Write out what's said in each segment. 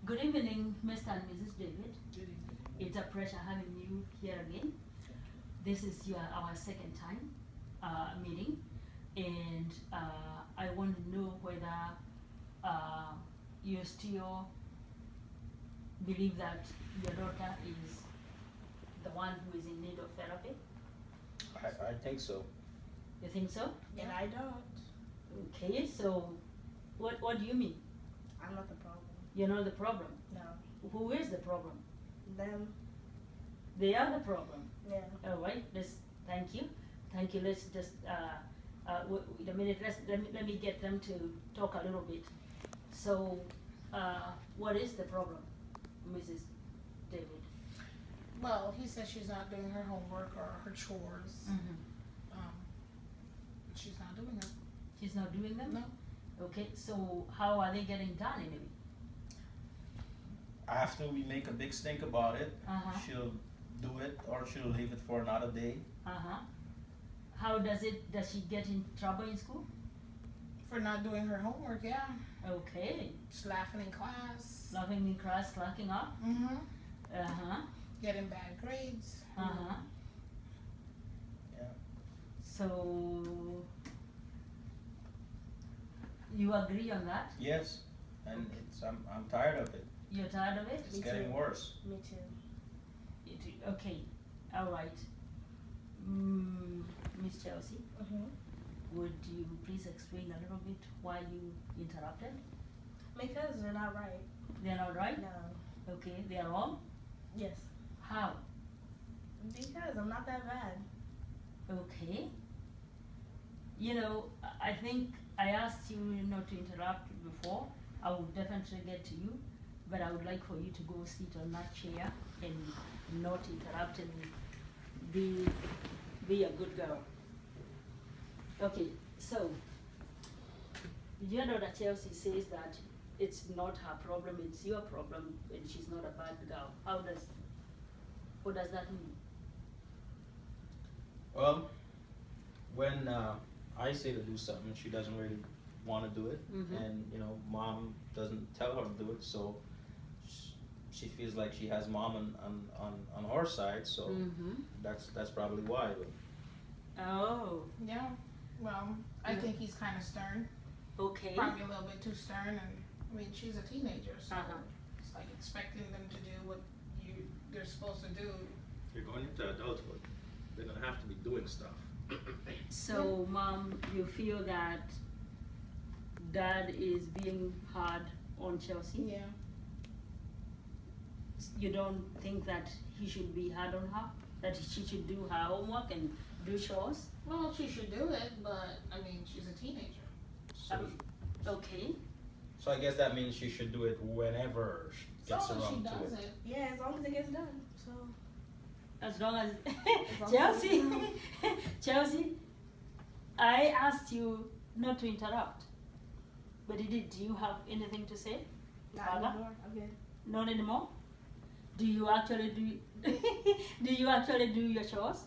Good evening, Mr. and Mrs. David. Good evening. It's a pleasure having you here again. This is our second time meeting, and I want to know whether you still believe that your daughter is the one who is in need of therapy. I think so. You think so? And I don't. Okay, so what do you mean? I'm not the problem. You're not the problem. No. Who is the problem? Them. They are the problem. Yeah. All right. Thank you. Thank you. Let's just wait a minute. Let me get them to talk a little bit. So, what is the problem, Mrs. David? Well, he says she's not doing her homework or her chores. She's not doing them. She's not doing them. No. Okay. So, how are they getting done anyway? After we make a big stink about it, Uh-huh. she'll do it or she'll leave it for another day. How does she get in trouble in school? For not doing her homework, yeah. Okay. She's laughing in class. Laughing in class, slacking up. Mm-hmm. Getting bad grades. Yeah. So you agree on that? Yes, and I'm tired of it. You're tired of it? It's Me getting too. worse. Me too. Okay, all right. Miss Chelsea, would you please explain a little bit why you interrupted? Because they're not right. They're not right? No. Okay, they are wrong? Yes. How? Because I'm not that bad. Okay. You know, I think I asked you not to interrupt before. I would definitely get to you, but I would like for you to go sit on that chair and not interrupt and be a good girl. Okay, so your daughter Chelsea says that it's not her problem, it's your problem, and she's not a bad girl. What does that mean? Well, when I say to do something, she doesn't really want to do it, and mom doesn't tell her to do it, so she feels like she has mom on her side, so that's probably why. Oh, Yeah. Well, I think he's kind of stern. okay. Probably a little bit too stern, and I mean she's a teenager, so Uh-huh. it's like expecting them to do what they're supposed to do. You're going into adulthood. They're gonna have to be doing stuff. So, Mom, you feel that Dad is being hard on Chelsea? Yeah. You don't think that he should be hard on her? That she should do her homework and do chores? Well, she should do it, but I mean she's a teenager. Okay. So I guess that means she should do it whenever she gets So she around to does it. it. Yeah, as long as it gets done. So. As long as long as Chelsea, it's Chelsea, I asked you not to interrupt, but you did. Do you have anything to say, Not Father? anymore. I'm good. Not anymore. Do you actually do? Do you actually do your chores?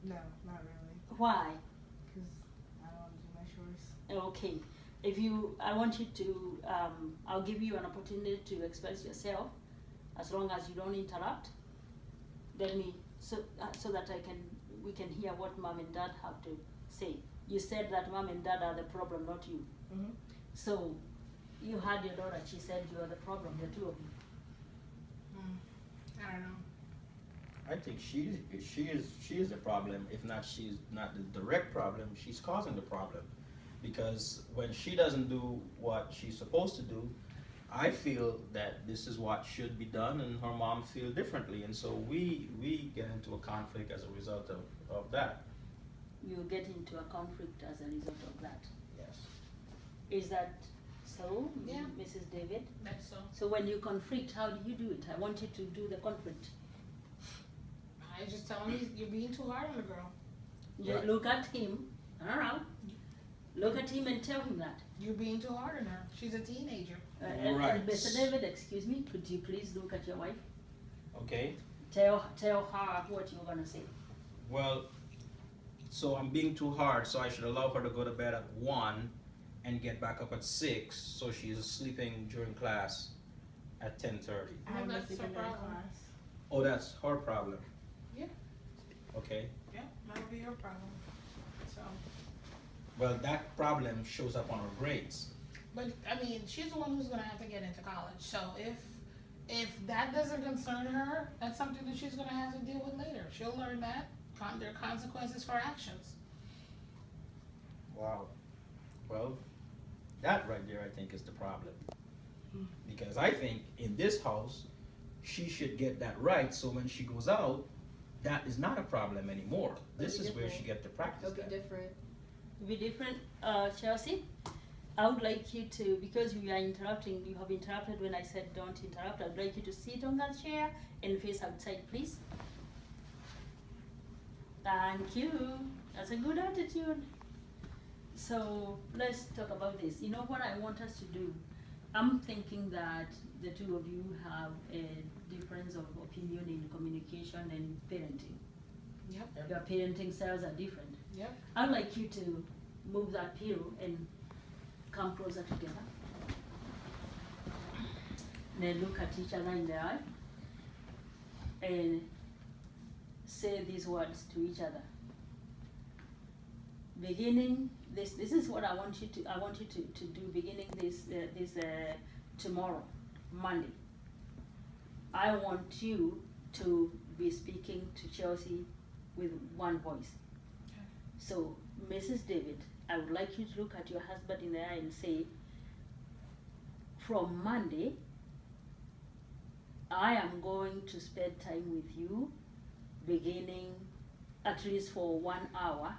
No, not really. Why? Because I don't want to do my chores. Okay. I want you to. I'll give you an opportunity to express yourself, as long as you don't interrupt. Let me so that we can hear what Mom and Dad have to say. You said that Mom and Dad are the problem, not you. So, you had your daughter. She said you are the problem. The two of you. I don't know. I think she is the problem. If not, she's not the direct problem. She's causing the problem, because when she doesn't do what she's supposed to do, I feel that this is what should be done, and her mom feels differently, and so we get into a conflict as a result of that. You get into a conflict as a result of that. Yes. Is that so, Yeah. Mrs. David? That's so. So when you conflict, how do you do it? I want you to do the conflict. I just tell him you're being too hard on the girl. You Right. look at him. I don't know. Look at him and tell him that. You're being too hard on her. She's a teenager. Right. Mr. David, excuse me. Could you please look at your wife? Okay. Tell her what you're gonna say. Well, so I'm being too hard, so I should allow her to go to bed at 1 and get back up at 6, so she's sleeping during class at 10:30. I Well, have that's missed her a problem. class. Oh, that's her problem. Yeah. Okay. Yeah, that'll be her problem. So, Well, that problem shows up on her grades. but I mean, she's the one who's gonna have to get into college. So if that doesn't concern her, that's something that she's gonna have to deal with later. She'll learn that there are consequences for actions. Wow. Well, that right there, I think, is the problem. Because I think in this house, she should get that right, so when she goes out, that is not a problem anymore. This It'll is be where different. she get to practice It'll be that. different. Be different, Chelsea. I would like you to, because you are interrupting, you have interrupted when I said don't interrupt. I'd like you to sit on that chair and face outside, please. Thank you. That's a good attitude. So let's talk about this. You know what I want us to do? I'm thinking that the two of you have a difference of opinion in communication and parenting. Yep. Your parenting styles are different. Yep. I'd like you to move that pillow and come closer together. Then look at each other in the eye and say these words to each other. Beginning this is what I want you to do beginning this tomorrow, Monday. I want you to be speaking to Chelsea with one voice. Okay. So, Mrs. David, I would like you to look at your husband in the eye and say, from Monday, I am going to spend time with you, beginning at least for 1 hour,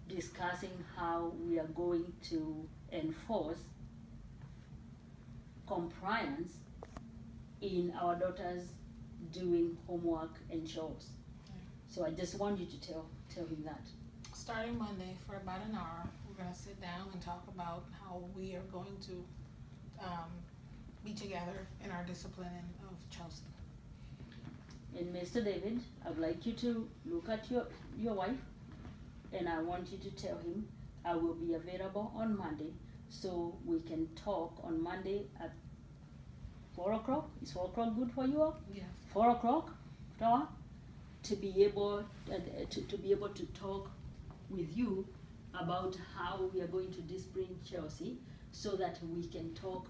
discussing how we are going to enforce compliance in our daughters doing homework and chores. So I just want you to tell him that. Starting Monday for about an hour, we're gonna sit down and talk about how we are going to be together in our discipline of Chelsea. And Mr. David, I'd like you to look at your wife, and I want you to tell him I will be available on Monday, so we can talk on Monday at 4 o'clock. Is 4 o'clock good for you all? Yes. 4 o'clock, Flower, to be able to talk with you about how we are going to discipline Chelsea, so that we can talk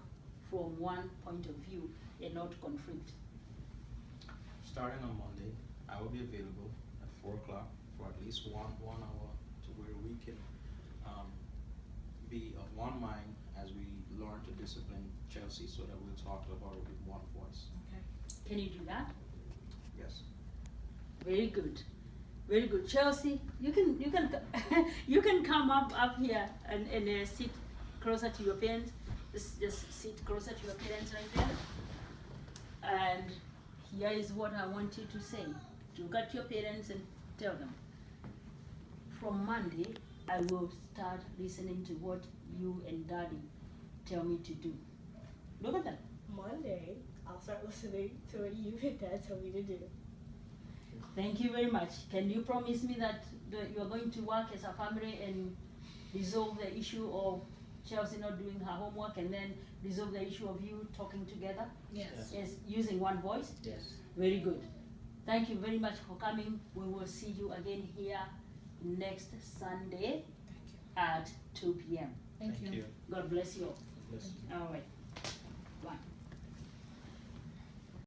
from one point of view and not conflict. Starting on Monday, I will be available at 4 o'clock for at least one hour to where we can be of one mind as we learn to discipline Chelsea, so that we'll talk about it with one voice. Okay. Can you do that? Yes. Very good, very good. Chelsea, you can you can come up here and sit closer to your parents. Just sit closer to your parents right there. And here is what I want you to say. Look at your parents and tell them. From Monday, I will start listening to what you and Daddy tell me to do. Look at them. Monday, I'll start listening to what you and Dad tell me to do. Thank you very much. Can you promise me that you are going to work as a family and resolve the issue of Chelsea not doing her homework, and then resolve the issue of you talking together? Yes. Yes, using one voice? Yes. Very good. Thank you very much for coming. We will see you again here next Sunday Thank you. at 2 p.m. Thank you. God bless you all. Yes. All right.